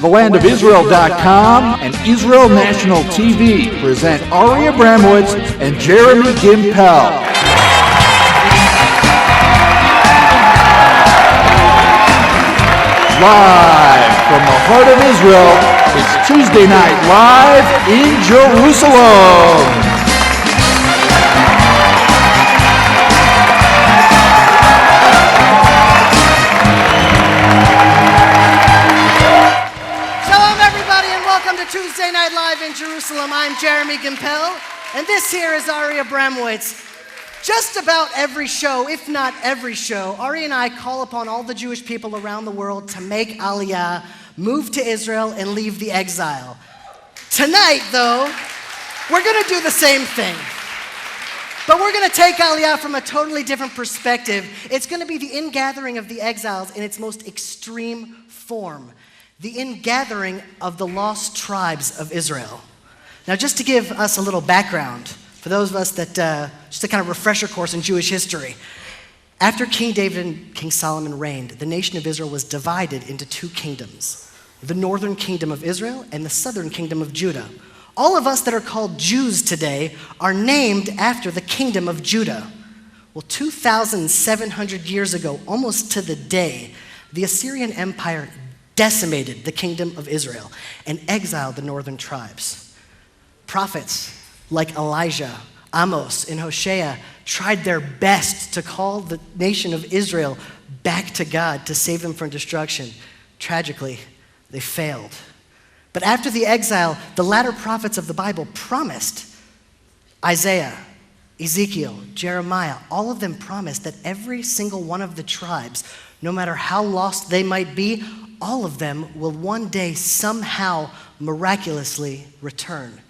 thelandofisrael.com and Israel National TV present Ari Abramowitz and Jeremy Gimpel. Live from the heart of Israel, it's Tuesday Night Live in Jerusalem. Tuesday Night Live in Jerusalem. I'm Jeremy Gimpel, and this here is Ari Abramowitz. Just about every show, if not every show, Ari and I call upon all the Jewish people around the world to make Aliyah, move to Israel, and leave the exile. Tonight, though, we're going to do the same thing. But we're going to take Aliyah from a totally different perspective. It's going to be the ingathering of the exiles in its most extreme form. The ingathering of the lost tribes of Israel. Now, just to give us a little background, for those of us that, just a kind of refresher course in Jewish history. After King David and King Solomon reigned, the nation of Israel was divided into two kingdoms, the northern kingdom of Israel and the southern kingdom of Judah. All of us that are called Jews today are named after the kingdom of Judah. Well, 2,700 years ago, almost to the day, the Assyrian Empire decimated the kingdom of Israel and exiled the northern tribes. Prophets like Elijah, Amos, and Hosea tried their best to call the nation of Israel back to God to save them from destruction. Tragically, they failed. But after the exile, the latter prophets of the Bible promised, Isaiah, Ezekiel, Jeremiah, all of them promised that every single one of the tribes, no matter how lost they might be, all of them will one day somehow miraculously return.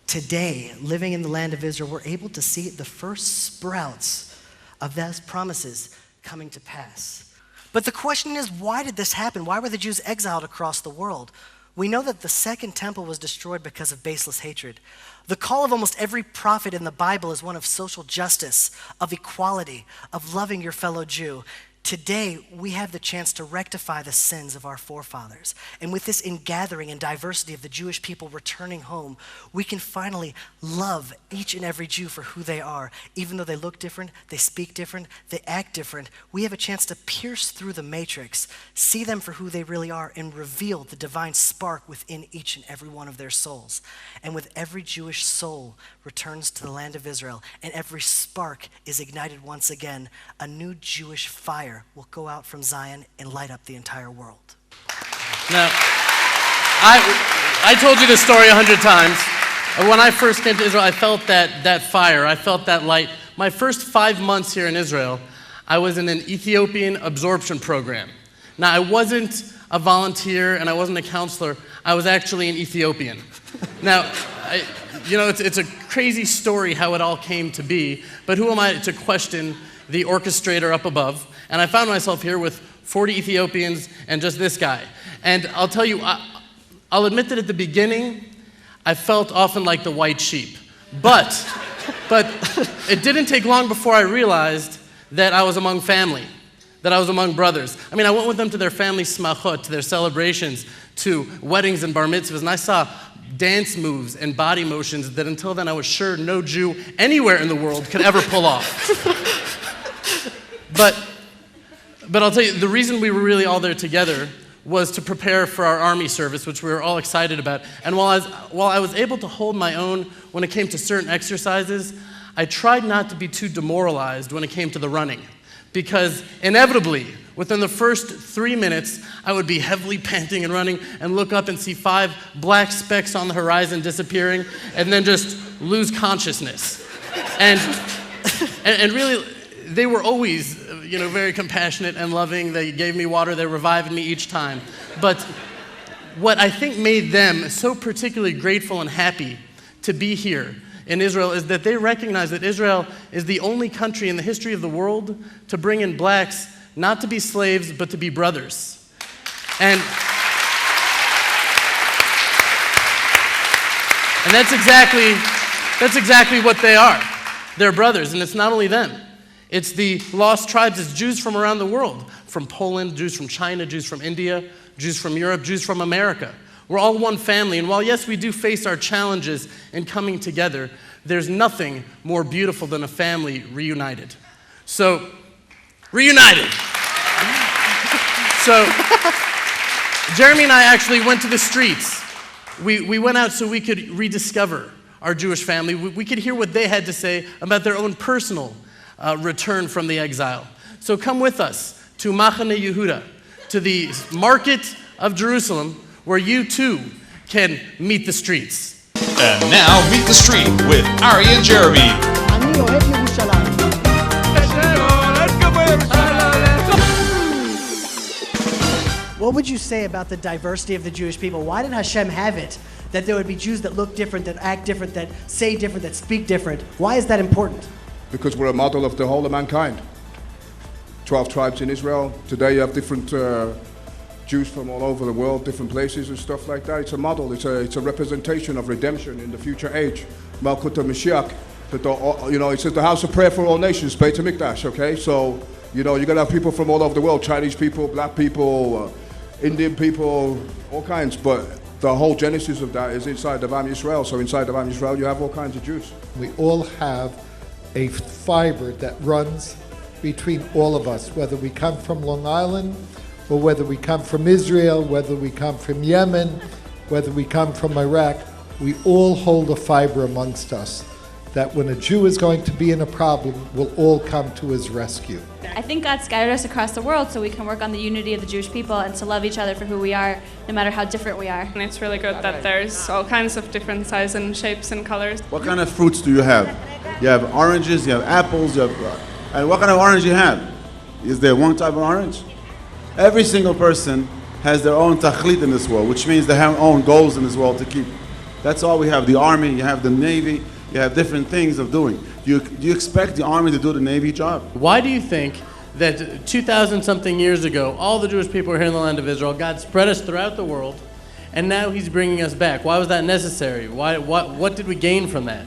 Today, living in the land of Israel, we're able to see the first sprouts of those promises coming to pass. But the question is, why did this happen? Why were the Jews exiled across the world? We know that the second temple was destroyed because of baseless hatred. The call of almost every prophet in the Bible is one of social justice, of equality, of loving your fellow Jew. Today, we have the chance to rectify the sins of our forefathers. And with this ingathering and diversity of the Jewish people returning home, we can finally love each and every Jew for who they are. Even though they look different, they speak different, they act different, we have a chance to pierce through the matrix, see them for who they really are, and reveal the divine spark within each and every one of their souls. And with every Jewish soul returns to the land of Israel, and every spark is ignited once again, a new Jewish fire will go out from Zion and light up the entire world. Now, I told you this story 100 times. When I first came to Israel, I felt that fire. I felt that light. My first 5 months here in Israel, I was in an Ethiopian absorption program. Now, I wasn't a volunteer and I wasn't a counselor. I was actually an Ethiopian. Now, it's a crazy story how it all came to be, but who am I to question the orchestrator up above? And I found myself here with 40 Ethiopians and just this guy. And I'll tell you, I'll admit that at the beginning, I felt often like the white sheep. But it didn't take long before I realized that I was among family, that I was among brothers. I mean, I went with them to their family smachot, to their celebrations, to weddings and bar mitzvahs, and I saw dance moves and body motions that until then I was sure no Jew anywhere in the world could ever pull off. But I'll tell you, the reason we were really all there together was to prepare for our army service, which we were all excited about. And while I was able to hold my own when it came to certain exercises, I tried not to be too demoralized when it came to the running. Because inevitably, within the first 3 minutes, I would be heavily panting and running and look up and see 5 black specks on the horizon disappearing and then just lose consciousness. And really, they were always, very compassionate and loving. They gave me water. They revived me each time. But what I think made them so particularly grateful and happy to be here in Israel is that they recognize that Israel is the only country in the history of the world to bring in blacks not to be slaves, but to be brothers. And that's exactly what they are. They're brothers, and it's not only them. It's the lost tribes, it's Jews from around the world, from Poland, Jews from China, Jews from India, Jews from Europe, Jews from America. We're all one family, and while yes, we do face our challenges in coming together, there's nothing more beautiful than a family reunited. So, reunited. So, Jeremy and I actually went to the streets. We went out so we could rediscover our Jewish family. We could hear what they had to say about their own personal return from the exile. So come with us to Machane Yehuda, to the market of Jerusalem, where you too can meet the streets. And now meet the street with Ari and Jeremy. אני אוהב ירושלים. What would you say about the diversity of the Jewish people? Why did Hashem have it that there would be Jews that look different, that act different, that say different, that speak different? Why is that important? Because we're a model of the whole of mankind. 12 tribes in Israel. Today you have different Jews from all over the world, different places and stuff like that. It's a model. It's a representation of redemption in the future age. Malkut Mashiach. It says the house of prayer for all nations, Beit HaMikdash, okay? So, you're going to have people from all over the world, Chinese people, black people, Indian people, all kinds. But the whole genesis of that is inside of Am Yisrael. So inside of Am Yisrael, you have all kinds of Jews. We all have a fiber that runs between all of us, whether we come from Long Island, or whether we come from Israel, whether we come from Yemen, whether we come from Iraq. We all hold a fiber amongst us that when a Jew is going to be in a problem, we'll all come to his rescue. I think God scattered us across the world so we can work on the unity of the Jewish people and to love each other for who we are, no matter how different we are. And it's really good that there's all kinds of different sizes and shapes and colors. What kind of fruits do you have? You have oranges, you have apples, you have... and what kind of orange you have? Is there one type of orange? Every single person has their own tachlit in this world, which means they have own goals in this world to keep. That's all we have. The army, you have the navy, you have different things of doing. Do you expect the army to do the navy job? Why do you think that 2,000 something years ago, all the Jewish people were here in the land of Israel, God spread us throughout the world, and now he's bringing us back? Why was that necessary? What did we gain from that?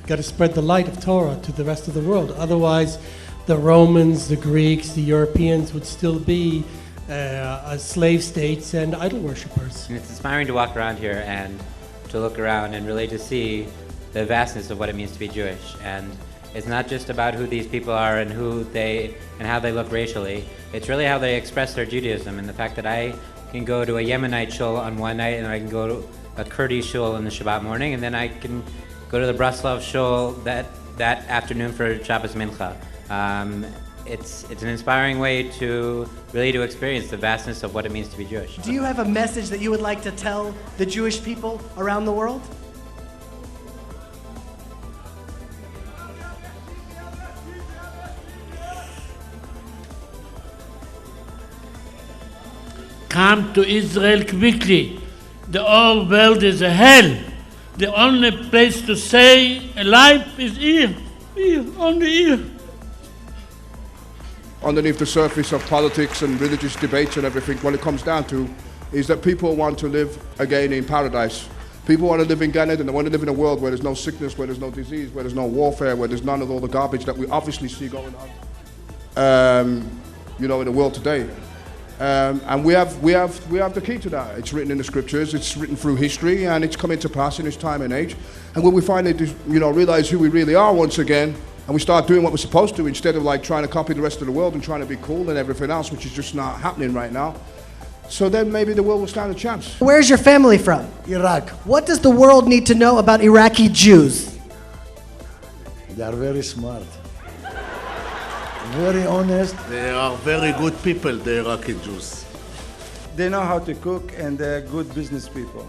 Got to spread the light of Torah to the rest of the world. Otherwise, the Romans, the Greeks, the Europeans would still be slave states and idol worshippers. And it's inspiring to walk around here and to look around and really to see the vastness of what it means to be Jewish. And it's not just about who these people are and how they look racially. It's really how they express their Judaism, and the fact that I can go to a Yemenite shul on one night and I can go to a Kurdish shul in the Shabbat morning, and then I can go to the Breslov shul that afternoon for Shabbos Mincha. It's an inspiring way to experience the vastness of what it means to be Jewish. Do you have a message that you would like to tell the Jewish people around the world? Come to Israel quickly. The whole world is a hell. The only place to say life is here, only here. Underneath the surface of politics and religious debates and everything, what it comes down to is that people want to live again in paradise. People want to live in Gan Eden. They want to live in a world where there's no sickness, where there's no disease, where there's no warfare, where there's none of all the garbage that we obviously see going on, in the world today. And we have the key to that. It's written in the scriptures, it's written through history, and it's coming to pass in this time and age. And when we finally realize who we really are once again, and we start doing what we're supposed to instead of trying to copy the rest of the world and trying to be cool and everything else, which is just not happening right now. So then maybe the world will stand a chance. Where's your family from? Iraq. What does the world need to know about Iraqi Jews? They are very smart. Very honest. They are very good people, the Iraqi Jews. They know how to cook, and they're good business people.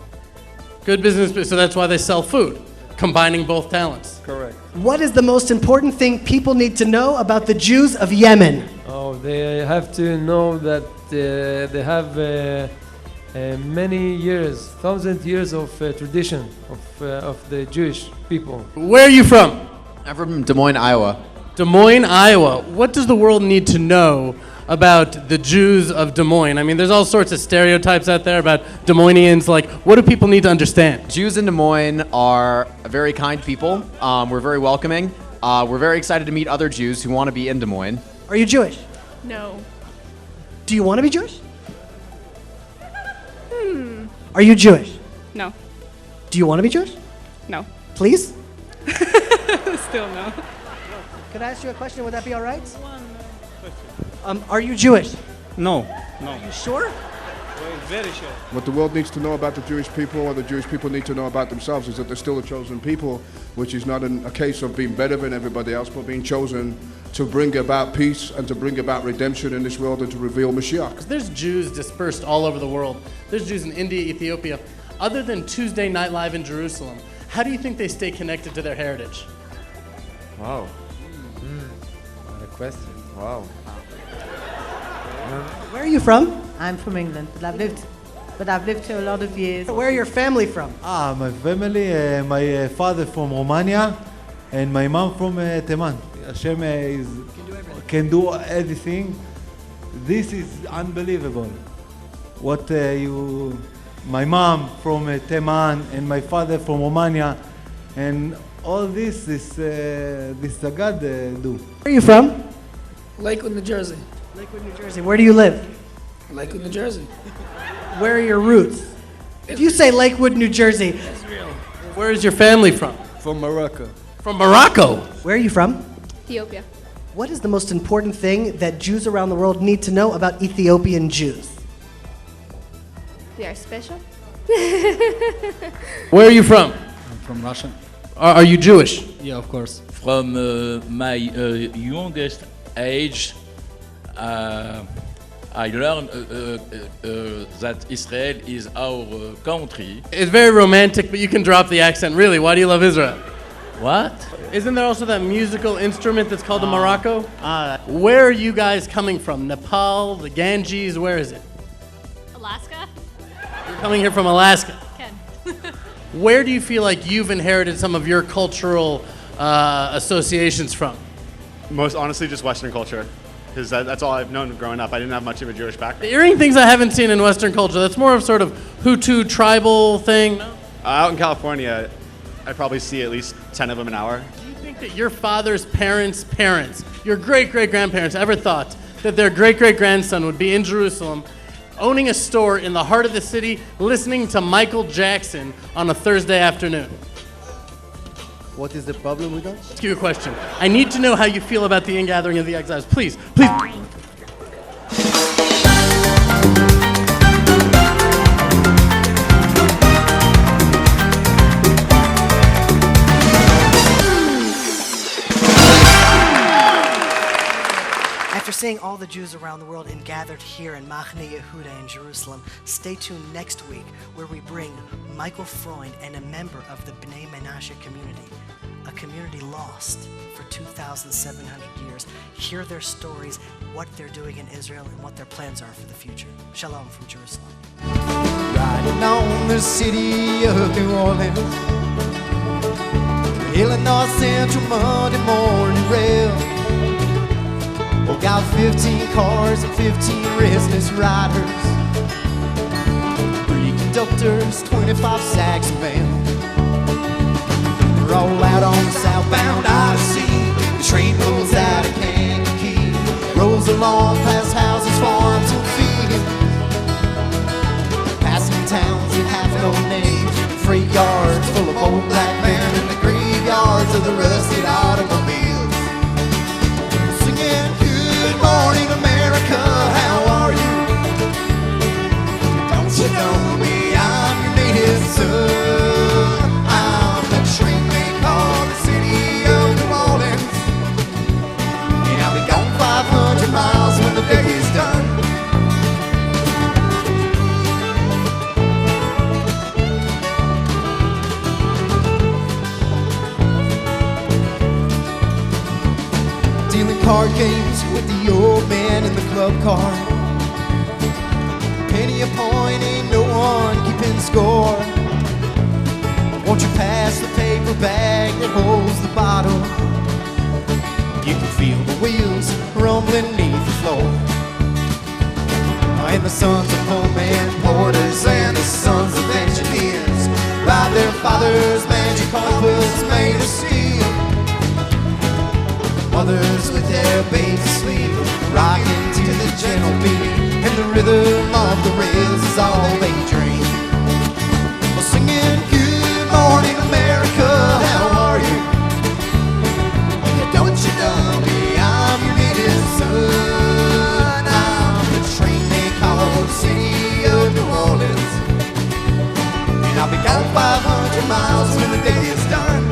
Good business, so that's why they sell food, combining both talents. Correct. What is the most important thing people need to know about the Jews of Yemen? Oh, they have to know that they have many years, 1,000 years of tradition of the Jewish people. Where are you from? I'm from Des Moines, Iowa. Des Moines, Iowa. What does the world need to know about the Jews of Des Moines? I mean, there's all sorts of stereotypes out there about Des Moineans. What do people need to understand? Jews in Des Moines are very kind people. We're very welcoming. We're very excited to meet other Jews who want to be in Des Moines. Are you Jewish? No. Do you want to be Jewish? Are you Jewish? No. Do you want to be Jewish? No. Please? Still no. Could I ask you a question? Would that be all right? Are you Jewish? No. Are you sure? Very sure. What the world needs to know about the Jewish people, or the Jewish people need to know about themselves, is that they're still a chosen people, which is not a case of being better than everybody else, but being chosen to bring about peace and to bring about redemption in this world and to reveal Mashiach. There's Jews dispersed all over the world. There's Jews in India, Ethiopia. Other than Tuesday Night Live in Jerusalem, how do you think they stay connected to their heritage? Wow. What a question. Wow. Where are you from? I'm from England, but I've lived here a lot of years. Where are your family from? My family, my father from Romania, and my mom from Teman. Hashem can do everything. This is unbelievable. My mom from Teman and my father from Romania, and all this the God do. Where are you from? Lakewood, New Jersey. Lakewood, New Jersey. Where do you live? Lakewood, New Jersey. Where are your roots? If you say Lakewood, New Jersey, Where is your family from? From Morocco. From Morocco? Where are you from? Ethiopia. What is the most important thing that Jews around the world need to know about Ethiopian Jews? They are special. Where are you from? I'm from Russia. Are you Jewish? Yeah, of course. From my youngest age, I learned that Israel is our country. It's very romantic, but you can drop the accent. Really, why do you love Israel? What? Isn't there also that musical instrument that's called the Morocco? Where are you guys coming from? Nepal, the Ganges, where is it? Alaska? You're coming here from Alaska. Ken. Where do you feel like you've inherited some of your cultural associations from? Most honestly, just Western culture. Because that's all I've known growing up. I didn't have much of a Jewish background. The earring things I haven't seen in Western culture. That's more of sort of Hutu tribal thing. No? Out in California, I probably see at least 10 of them an hour. Do you think that your father's parents' parents, your great-great-grandparents, ever thought that their great-great-grandson would be in Jerusalem, owning a store in the heart of the city, listening to Michael Jackson on a Thursday afternoon? What is the problem with that? Ask you a question. I need to know how you feel about the ingathering of the exiles. Please, please. After seeing all the Jews around the world gathered here in Machne Yehuda in Jerusalem, stay tuned next week where we bring Michael Freund and a member of the Bnei Menashe community, a community lost for 2,700 years. Hear their stories, what they're doing in Israel, and what their plans are for the future. Shalom from Jerusalem. Riding on the city of New Orleans, Illinois Central Monday morning rail. We got 15 cars and 15 restless riders, 3 conductors, 25 sacks of mail. Roll out on the southbound Odyssey, the train pulls out of Kankakee, rolls along past houses, farms, and fields, passing towns that have no names, freight yards full of old black men, and the graveyards of the rusted automobiles. Singing, good morning, America, how are you? Don't you know me? I'm your native son. I'm the train they call the city of New Orleans, and I'll be gone 500 miles when the day is done. Dealing card games with the old man in the club car. Penny a point, ain't no one keeping score. Won't you pass the paper bag that holds the bottle? You can feel the wheels rumbling beneath the floor. And the sons of home-man porters and the sons of engineers ride their father's magic carpets made of steel. Mothers with their babies asleep, rocking to the gentle beat, and the rhythm of the riz is all they dream. 500 miles when the day is done.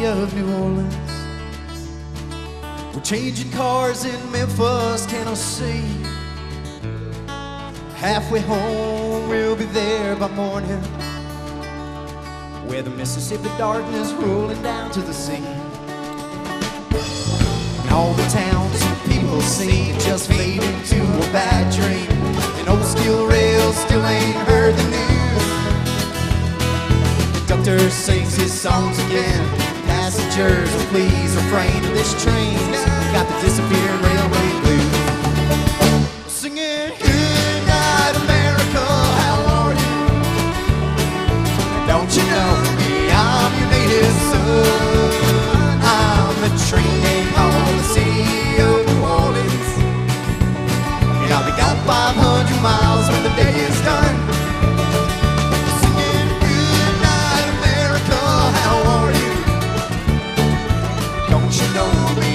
Of New Orleans, we're changing cars in Memphis, Tennessee. Halfway home, we'll be there by morning, where the Mississippi darkness rolling down to the sea. And all the towns and people seem just fade into a bad dream, and old steel rails still ain't heard the news. The conductor sings his songs again. Passengers, please refrain. This train's got the disappearing railway blues. Singing, good night, America, how are you? Don't you know me? I'm your native son. I'm the train name on the city of New Orleans, and I'll be gone 500 miles when the day is done. Singing, good night, America, how are you? Don't you know me?